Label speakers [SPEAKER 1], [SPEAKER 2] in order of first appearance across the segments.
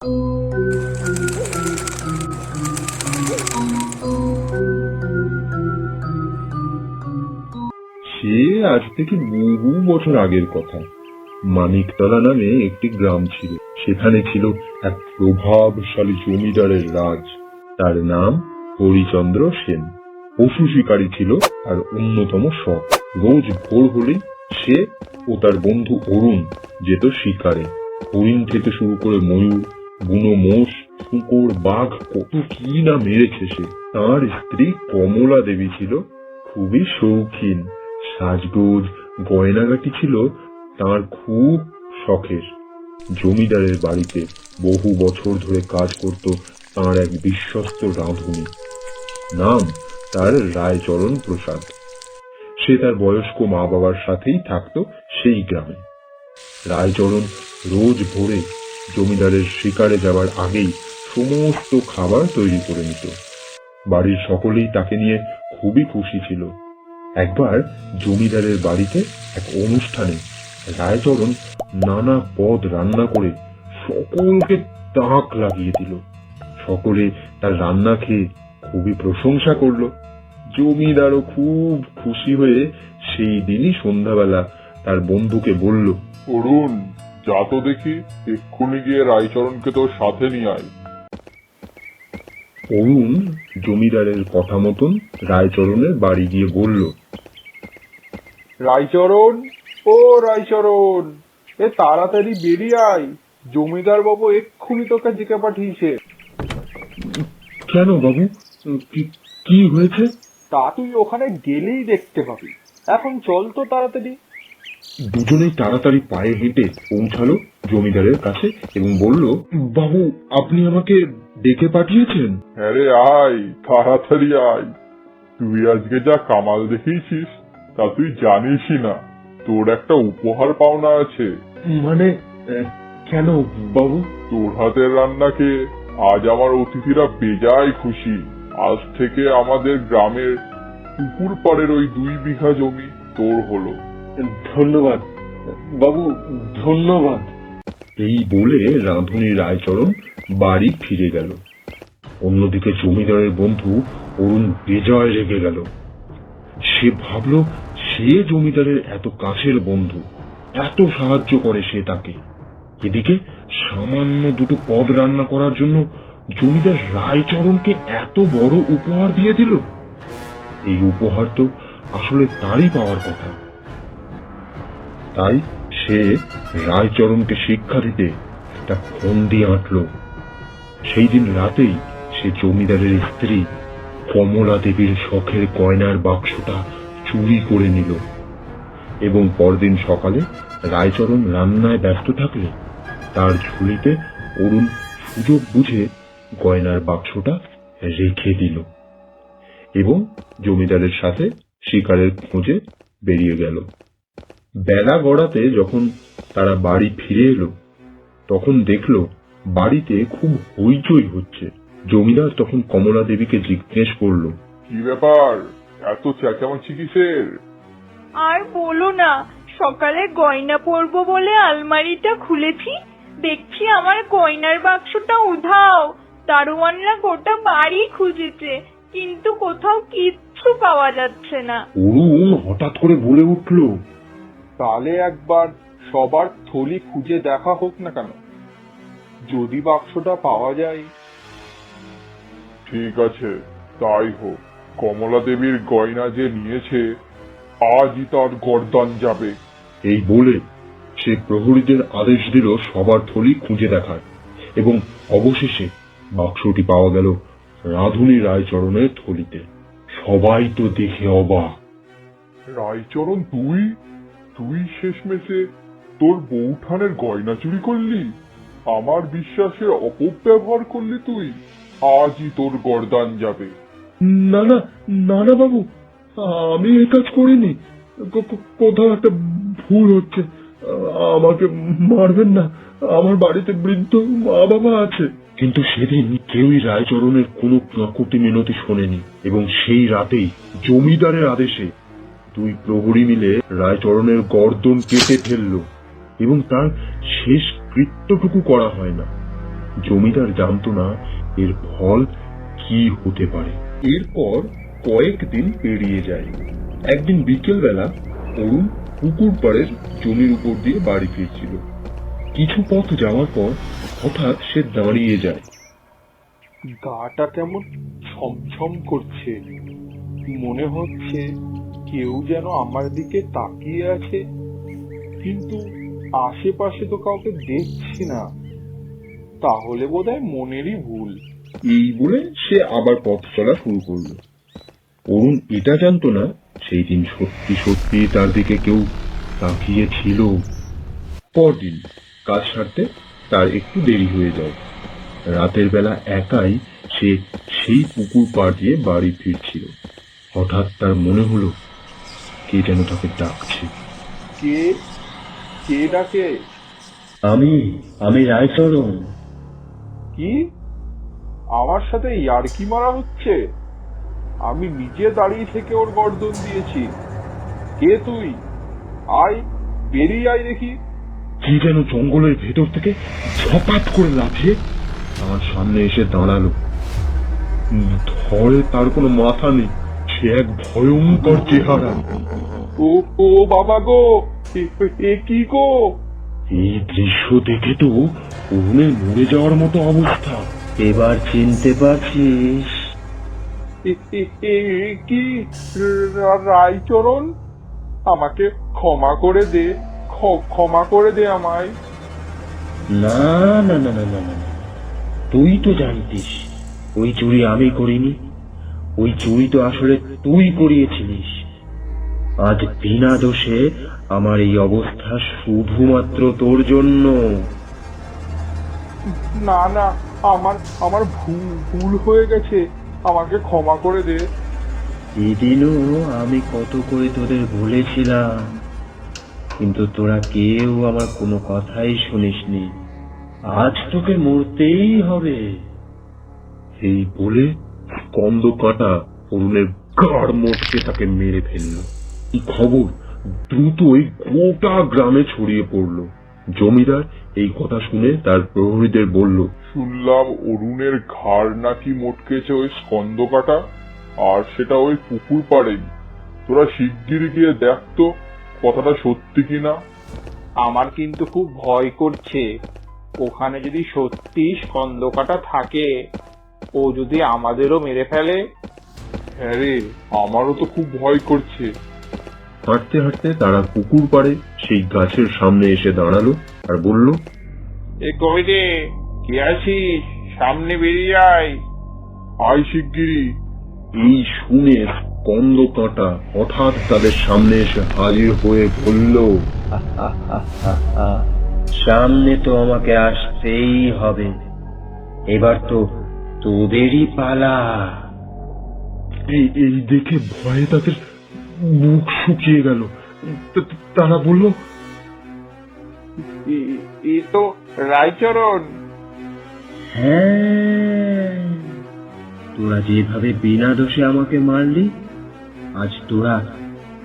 [SPEAKER 1] সে আজ থেকে বহু বছর আগের কথা। মানিকতলা নামে একটি গ্রাম ছিল। সেখানে ছিল এক প্রভাবশালী জমিদারের রাজ। তার নাম হরিচন্দ্র সেন। পশু শিকারী ছিল তার অন্যতম শখ। রোজ ভোর হলেই সে ও তার বন্ধু অরুণ যেত শিকারে। হরিণ থেকে শুরু করে ময়ূর, বুনো মোষ, শূকর, বাঘ, কত কি না মেরেছে সে। তার স্ত্রী কমলা দেবী ছিল খুবই শৌখিন। সাজগোজ, গয়নাগাটি ছিল তার খুব শখের। জমিদারের বাড়িতে বহু বছর ধরে কাজ করত তার এক বিশ্বস্ত রাঁধুনি। নাম তার রায়চরণ প্রসাদ। সে তার বয়স্ক মা বাবার সাথেই থাকতো সেই গ্রামে। রায়চরণ রোজ ভোরে জমিদারের শিকারে যাবার আগেই সমস্ত খাবার তৈরি করে নিত। বাড়ির সকলেই তাকে নিয়ে খুবই খুশি ছিল। একবার জমিদারের বাড়িতে এক অনুষ্ঠানে রায়চরণ নানা পদ রান্না করে সকলকে তাক লাগিয়ে দিল। সকলে তার রান্না খেয়ে খুবই প্রশংসা করলো। জমিদারও খুব খুশি হয়ে সেই দিনই সন্ধ্যাবেলা তার বন্ধুকে বলল,
[SPEAKER 2] অরুণ, যা তো দেখি, এক্ষুনি গিয়ে রায়চরণকে তোর সাথে নিয়ে আয়।
[SPEAKER 1] অরুণ জমিদারের কথা মতন রায়চরণের বাড়ি গিয়ে বলল,
[SPEAKER 2] রায়চরণ, ও রায়চরণ, এ তাড়াতাড়ি বেরিয়ে আয়, জমিদার বাবু এক্ষুনি তোকে ডেকে পাঠিয়েছে।
[SPEAKER 1] কেন বাবু, কি হয়েছে?
[SPEAKER 2] তা তুই ওখানে গেলেই দেখতে পাবি। এখন চল তো তাড়াতাড়ি।
[SPEAKER 1] দুজনেই তাড়াতাড়ি পায়ে হেঁটে পৌঁছালো জমিদারের কাছে এবং বলল, বাবু, আপনি আমাকে ডেকে পাঠিয়েছেন?
[SPEAKER 2] হ্যাঁ রে, আয়, তাড়াতাড়ি আয়। তুই আজকে যা কামাল দেখিয়েছিস তা তুই জানিসই না। তোর একটা উপহার পাওনা আছে।
[SPEAKER 1] মানে কেন বাবু?
[SPEAKER 2] তোর হাতের রান্নাকে আজ আমার অতিথিরা বেজায় খুশি। আজ থেকে আমাদের গ্রামের পুকুর পাড়ের ওই 2 বিঘা জমি তোর হলো।
[SPEAKER 1] ধন্যবাদ বাবু, ধন্যবাদ। এই বলে রাঁধুনি রায়চরণ বাড়ি ফিরে গেল। অন্যদিকে জমিদারের বন্ধু অরুণ বেজায় রেগে গেল। সে ভাবল সে জমিদারের এত কাছের বন্ধু, এত সাহায্য করে সে তাকে। এদিকে সামান্য 2টো পদ রান্না করার জন্য জমিদার রায়চরণকে এত বড় উপহার দিয়ে দিল। এই উপহার তো আসলে তারই পাওয়ার কথা। তাই সে রায়চরণকে শিক্ষা দিতে একটা ফন্দি আঁটল। সেই দিন রাতেই সে জমিদারের স্ত্রী কমলা দেবীর শখের গয়নার বাক্সটা চুরি করে নিল এবং পরদিন সকালে রায়চরণ রান্নায় ব্যস্ত থাকলে তার ঝুলিতে অরুণ সুযোগ বুঝে গয়নার বাক্সটা রেখে দিল এবং জমিদারের সাথে শিকারের খোঁজে বেরিয়ে গেল। বেলা গড়াতে যখন তারা বাড়ি ফিরে এলো তখন দেখলো বাড়িতে খুব হইচই হচ্ছে। জমিদার তখন কমলা দেবীকে জিজ্ঞেস করলো,
[SPEAKER 2] কি ব্যাপার, এত চেঁচামেচি কিসের?
[SPEAKER 3] আর বলো না, সকালে গয়না পরবো বলে আলমারিটা খুলেছি, দেখছি আমার গয়নার বাক্সটা উধাও। দারোয়ানরা গোটা বাড়ি খুঁজেছে, কিন্তু কোথাও কিচ্ছু পাওয়া যাচ্ছে না।
[SPEAKER 1] অরুণ হঠাৎ করে বলে উঠলো,
[SPEAKER 2] তাহলে একবার সবার থলি খুঁজে দেখা হোক না কেন, যদি বাক্সটা পাওয়া যায়। ঠিক আছে, তাই হোক। কমলা দেবীর গয়না যে নিয়েছে আজই তার গর্দান যাবে।
[SPEAKER 1] এই বলে সে প্রহরীদের আদেশ দিল সবার থলি খুঁজে দেখার এবং অবশেষে বাক্সটি পাওয়া গেল রাঁধুনি রায়চরণের থলিতে। সবাই তো দেখে অবাক।
[SPEAKER 2] রায়চরণ, তুই শেষমেশে তোর বউঠানের গয়না চুরি করলি, আমার বিশ্বাসের অপব্যবহার করলি তুই। আজই তোর গর্দান যাবে।
[SPEAKER 1] না না না না বাবু, আমি এই কাজ করিনি। কোথাও একটা ভুল হচ্ছে। আমাকে মারবেন না, আমার বাড়িতে বৃদ্ধ মা বাবা আছে। কিন্তু সেদিন কেউই রায়চরণের কোনো কাকুতি মিনতি শোনেনি এবং সেই রাতেই জমিদারের আদেশে 2 প্রহরী মিলে রায়চরণের গর্দন কেটে ফেলল এবং তার শেষ কৃত্যটুকু করা হয় না। জমিদার জানতো না এর ফল কি হতে পারে। এরপর কয়েকদিন পেরিয়ে যায়। একদিন বিকেল বেলা অরুণ পুকুর পাড়ের জমির উপর দিয়ে বাড়ি ফিরছিল। কিছু পথ যাওয়ার পর হঠাৎ সে দাঁড়িয়ে যায়।
[SPEAKER 4] গাটা কেমন ছমছম করছে, মনে হচ্ছে কেউ যেন আমার দিকে তাকিয়ে আছে, কিন্তু আশেপাশে তো কাউকে দেখছি না। তাহলে বোধহয় মনেরই ভুল।
[SPEAKER 1] এই বলে সে আবার পথ চলা শুরু করলো। অরুণ এটা জানতো না সেই দিন সত্যি সত্যি তার দিকে কেউ তাকিয়ে ছিল। পরদিন কাজ সারতে তার একটু দেরি হয়ে যায়। রাতের বেলা একাই সে সেই পুকুর পাড় দিয়ে বাড়ি ফিরছিল। হঠাৎ তার মনে হলো কে যেন তাকে ডাকছে।
[SPEAKER 4] কে কে ডাকে?
[SPEAKER 1] আমি রায়চরণ।
[SPEAKER 4] কি আমার সাথে ইয়ার্কি মারা হচ্ছে? আমি নিজে দাঁড়িয়ে থেকে ওর গর্দন দিয়েছি। কে তুই? আয়, বেরিয়ে আয় দেখি।
[SPEAKER 1] কি যেন জঙ্গলের ভেতর থেকে ঝপাত করে লাফিয়ে আমার সামনে এসে দাঁড়ালো। ধরে তার কোনো মাথা নেই, সে এক ভয়ঙ্কর চেহারা।
[SPEAKER 4] ও ও বাবা গো, এ কি গো?
[SPEAKER 1] এই দৃশ্য দেখে তো অরুণের মরে যাওয়ার মতো অবস্থা।
[SPEAKER 5] এবার চিনতে পারছিস?
[SPEAKER 4] কি রায়চরণ? আমাকে ক্ষমা করে দে, ক্ষমা করে দে আমায়।
[SPEAKER 5] না না না না না না, তুই তো জানতিস ওই চুরি আমি করিনি। ওই চুরি তো আসলে তুই করিয়েছিলিস। আজ বিনা দোষে আমার এই অবস্থা শুধুমাত্র তোর জন্য।
[SPEAKER 4] না না, আমার আমার ভুল হয়ে গেছে, আমাকে ক্ষমা করে দে।
[SPEAKER 5] সেদিনও আমি কত করে তোদের বলেছিলাম, কিন্তু তোরা কেউ আমার কোনো কথাই শুনিসনি। আজ তোকে মরতেই হবে।
[SPEAKER 1] এই বলে স্কন্দ কাটা অরুণের গাড় মোটকে তাকে মেরে ফেলল। এই খবর দ্রুতই গোটা গ্রামে ছড়িয়ে পড়ল। জমিদার এই কথা শুনে তার প্রহরীদের বলল,
[SPEAKER 2] শুনলাম অরুণের ঘাড় নাকি মটকেছে ওই স্কন্দ কাটা, আর সেটা ওই পুকুর পাড়েই। তোরা শিগগির গিয়ে দেখ তো কথাটা সত্যি কিনা।
[SPEAKER 4] আমার কিন্তু খুব ভয় করছে। ওখানে যদি সত্যি স্কন্দকাটা থাকে, ও যদি আমাদেরও মেরে ফেলে।
[SPEAKER 2] হ্যাঁ রে, আমারও তো খুব ভয় করছে।
[SPEAKER 1] হাঁটতে হাঁটতে তারা পুকুর পাড়ে সেই গাছের সামনে এসে দাঁড়ালো আর বলল,
[SPEAKER 4] এ কই রে, কে আছিস? সামনে বেরিয়ে আয়।
[SPEAKER 2] আয় শিগগিরি।
[SPEAKER 1] এই শুনে স্কন্দ কাঁটা হঠাৎ তাদের সামনে এসে হাজির হয়ে বলল,
[SPEAKER 5] সামনে তো আমাকে আসতেই হবে। এবার তো তোদেরই পালা।
[SPEAKER 1] এই দেখে ভয়ে তাদের মুখ শুকিয়ে গেল। তারা বলল,
[SPEAKER 4] এ তো রায়চরণ।
[SPEAKER 5] হ্যাঁ, তোরা যেভাবে বিনা দোষে আমাকে মারলি, আজ তোরা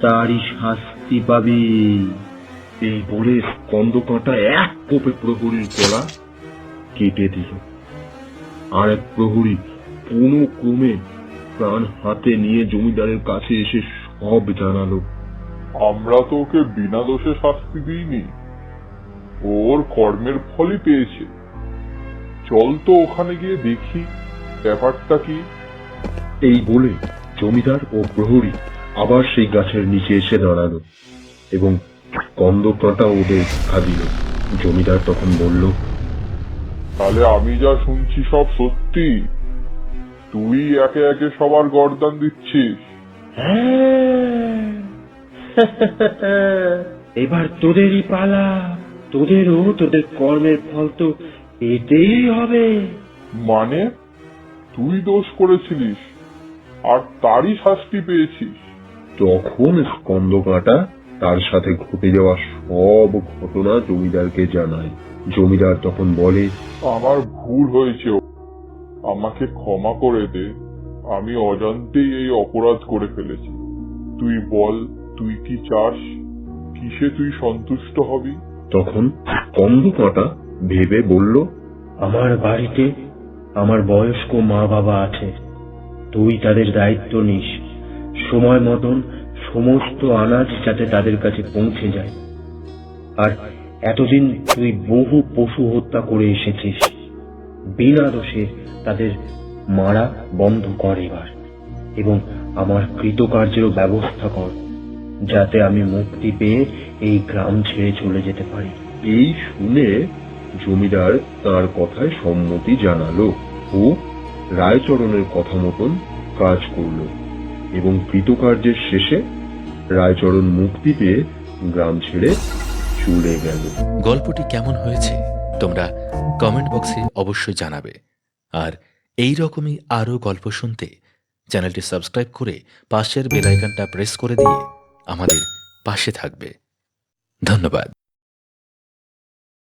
[SPEAKER 5] তারই শাস্তি পাবি।
[SPEAKER 1] এই বলে স্কন্দ কাঁটা এক কোপে প্রহরীর গলা কেটে দিল। আর এক প্রহরী কোনো ক্রমে প্রাণ হাতে নিয়ে জমিদারের কাছে এসে সব জানালো।
[SPEAKER 2] আমরা তো ওকে বিনা দোষে শাস্তি দিইনি, ওর কর্মের ফলই পেয়েছে। চল তো ওখানে গিয়ে দেখি ব্যাপারটা কি।
[SPEAKER 1] এই বলে জমিদার ও প্রহরী আবার সেই গাছের নিচে এসে দাঁড়ালো এবং স্কন্দ কাঁটা ওদের দেখা দিল। জমিদার তখন বলল,
[SPEAKER 2] তাহলে আমি যা শুনছি সব সত্যি? তুই একে একে সবার গর্দান দিচ্ছিস?
[SPEAKER 5] হ্যাঁ, এবার তোদেরই পালা। তোদেরও তোদের কর্মের ফল তো পেতেই হবে।
[SPEAKER 2] মানে তুই দোষ করেছিলিস আর তারই শাস্তি পেয়েছিস?
[SPEAKER 1] তখন স্কন্দ কাঁটা তার সাথে ঘটে যাওয়া সব ঘটনা জমিদারকে জানায়। জমিদার তখন বলে,
[SPEAKER 2] আমার ভুল হয়েছে, আমাকে ক্ষমা করে দে। আমি অজান্তেই এই অপরাধ করে ফেলেছি। তুই বল, তুই কি চাস? কিসে তুই সন্তুষ্ট হবি?
[SPEAKER 1] তখন স্কন্দ কাঁটা ভেবে বলল,
[SPEAKER 5] আমার বাড়িতে আমার বয়স্ক মা বাবা আছে, তুই তাদের দায়িত্ব নিস। সময় মতন সমস্ত আনাজ যাতে তাদের কাছে পৌঁছে যায়। আর এতদিন তুই বহু পশু হত্যা করে এসেছিস, বিনা দোষে তাদের মারা বন্ধ কর এবার, এবং আমার কৃতকার্যের ব্যবস্থা কর, যাতে আমি মুক্তি পেয়ে এই গ্রাম ছেড়ে চলে যেতে পারি।
[SPEAKER 1] এই শুনে জমিদার তার কথায় সম্মতি জানালো ও রায়চরণের কথা মতন কাজ করলো, এবং কৃতকার্যের শেষে রায়চরণ মুক্তি পেয়ে গ্রাম ছেড়ে চলে গেল।
[SPEAKER 6] গল্পটি কেমন হয়েছে তোমরা কমেন্ট বক্সে অবশ্যই জানাবে। আর এই রকমই আরও গল্প শুনতে চ্যানেলটি সাবস্ক্রাইব করে পাশের বেল আইকনটা প্রেস করে দিয়ে আমাদের পাশে থাকবে। ধন্যবাদ।